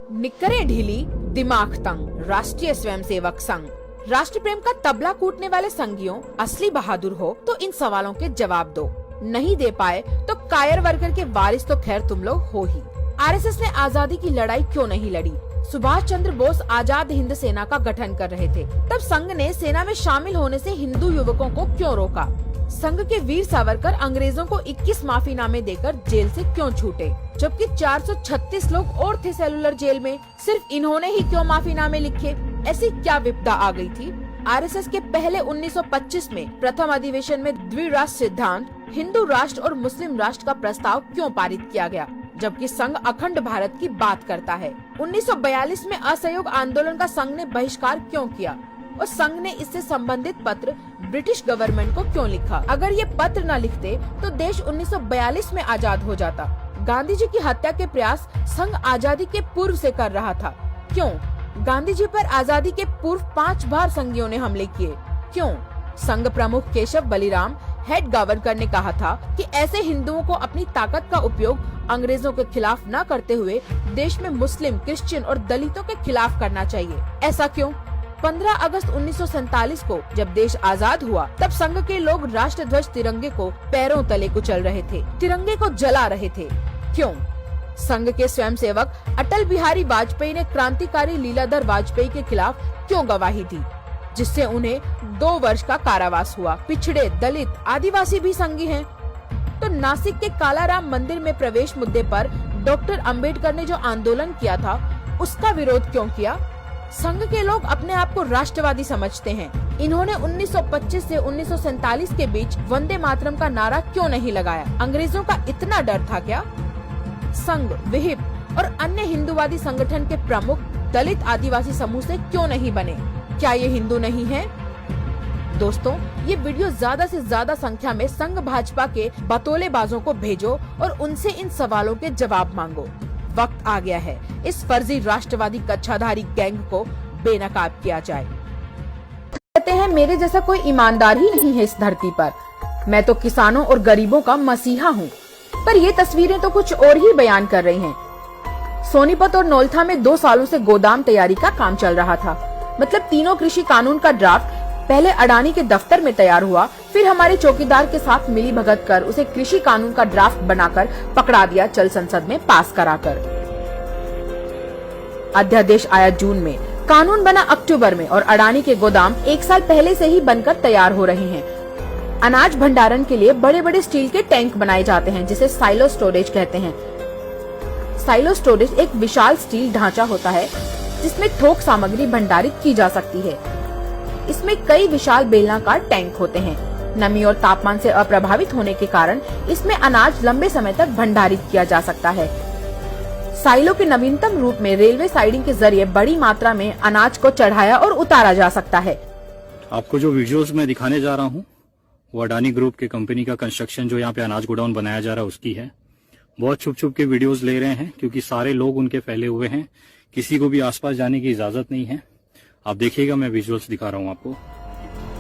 निकरें ढीली, दिमाग तंग, राष्ट्रीय स्वयंसेवक संघ। राष्ट्र प्रेम का तबला कूटने वाले संघियों, असली बहादुर हो तो इन सवालों के जवाब दो। नहीं दे पाए तो कायर वर्कर के वारिस तो खैर तुम लोग हो ही। आरएसएस ने आजादी की लड़ाई क्यों नहीं लड़ी? सुभाष चंद्र बोस आजाद हिंद सेना का गठन कर रहे थे, तब संघ ने सेना में शामिल होने से हिंदू युवकों को क्यों रोका? संघ के वीर सावरकर अंग्रेजों को 21 माफीनामे देकर जेल से क्यों छूटे, जबकि 436 लोग और थे सेलुलर जेल में? सिर्फ इन्होंने ही क्यों माफीनामे लिखे? ऐसी क्या विपदा आ गई थी? आरएसएस के पहले 1925 में प्रथम अधिवेशन में द्विराष्ट्र सिद्धांत, हिंदू राष्ट्र और मुस्लिम राष्ट्र का प्रस्ताव क्यों पारित किया गया, जबकि संघ अखंड भारत की बात करता है? 1942 में असहयोग आंदोलन का संघ ने बहिष्कार क्यों किया और संघ ने इससे संबंधित पत्र ब्रिटिश गवर्नमेंट को क्यों लिखा? अगर ये पत्र न लिखते तो देश 1942 में आजाद हो जाता। गांधी जी की हत्या के प्रयास संघ आजादी के पूर्व से कर रहा था। क्यों? गांधी जी पर आजादी के पूर्व 5 बार संघियों ने हमले किए। क्यों? संघ प्रमुख केशव बलिराम हेड गावरकर ने कहा था कि ऐसे हिंदुओं को अपनी ताकत का उपयोग अंग्रेजों के खिलाफ न करते हुए देश में मुस्लिम, क्रिश्चियन और दलितों के खिलाफ करना चाहिए। ऐसा क्यों? 15 अगस्त 1947 को जब देश आजाद हुआ, तब संघ के लोग राष्ट्रध्वज तिरंगे को पैरों तले कुचल रहे थे, तिरंगे को जला रहे थे। क्यों? संघ के स्वयंसेवक अटल बिहारी वाजपेयी ने क्रांतिकारी लीलाधर वाजपेयी के खिलाफ क्यों गवाही दी, जिससे उन्हें 2 वर्ष का कारावास हुआ? पिछड़े, दलित, आदिवासी भी संघी हैं। तो नासिक के कालाराम मंदिर में प्रवेश मुद्दे पर डॉक्टर अंबेडकर ने जो आंदोलन किया था, उसका विरोध क्यों किया? संघ के लोग अपने आप को राष्ट्रवादी समझते हैं। इन्होंने 1925 से 1947 के बीच वंदे मातरम का नारा क्यों नहीं लगाया? अंग्रेजों का इतना डर था क्या? संघ, विहिप और अन्य हिंदूवादी संगठन के प्रमुख दलित आदिवासी समूह से क्यों नहीं बने? क्या ये हिंदू नहीं है? दोस्तों, ये वीडियो ज्यादा से ज्यादा संख्या में संघ भाजपा के बतौलेबाजों को भेजो और उनसे इन सवालों के जवाब मांगो। वक्त आ गया है इस फर्जी राष्ट्रवादी कच्छाधारी गैंग को बेनकाब किया जाए। कहते हैं मेरे जैसा कोई ईमानदार ही नहीं है इस धरती पर। मैं तो किसानों और गरीबों का मसीहा हूँ, पर ये तस्वीरें तो कुछ और ही बयान कर रही हैं। सोनीपत और नौलथा में 2 सालों से गोदाम तैयारी का काम चल रहा था। मतलब तीनों कृषि कानून का ड्राफ्ट पहले अडानी के दफ्तर में तैयार हुआ, फिर हमारे चौकीदार के साथ मिली भगत कर उसे कृषि कानून का ड्राफ्ट बनाकर पकड़ा दिया, चल संसद में पास कराकर। अध्यादेश आया जून में, कानून बना अक्टूबर में और अडानी के गोदाम 1 साल पहले से ही बनकर तैयार हो रहे हैं। अनाज भंडारण के लिए बड़े बड़े स्टील के टैंक बनाए जाते हैं, जिसे साइलो स्टोरेज कहते हैं। साइलो स्टोरेज एक विशाल स्टील ढांचा होता है जिसमें थोक सामग्री भंडारित की जा सकती है। इसमें कई विशाल बेलनाकार टैंक होते हैं। नमी और तापमान से अप्रभावित होने के कारण इसमें अनाज लंबे समय तक भंडारित किया जा सकता है। साइलो के नवीनतम रूप में रेलवे साइडिंग के जरिए बड़ी मात्रा में अनाज को चढ़ाया और उतारा जा सकता है। आपको जो वीडियोस में दिखाने जा रहा हूँ वो अडानी ग्रुप के कंपनी का कंस्ट्रक्शन जो यहाँ पे अनाज गोडाउन बनाया जा रहा है उसकी है। बहुत छुप छुप के वीडियोस ले रहे हैं क्योंकि सारे लोग उनके फैले हुए हैं, किसी को भी आसपास जाने की इजाजत नहीं है। आप देखिएगा, मैं विजुअल्स दिखा रहा हूँ आपको।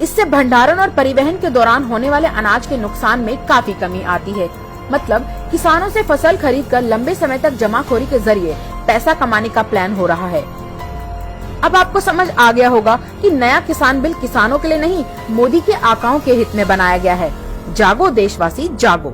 इससे भंडारण और परिवहन के दौरान होने वाले अनाज के नुकसान में काफी कमी आती है। मतलब किसानों से फसल खरीदकर लंबे समय तक जमाखोरी के जरिए पैसा कमाने का प्लान हो रहा है। अब आपको समझ आ गया होगा कि नया किसान बिल किसानों के लिए नहीं, मोदी के आकाओं के हित में बनाया गया है। जागो देशवासी, जागो।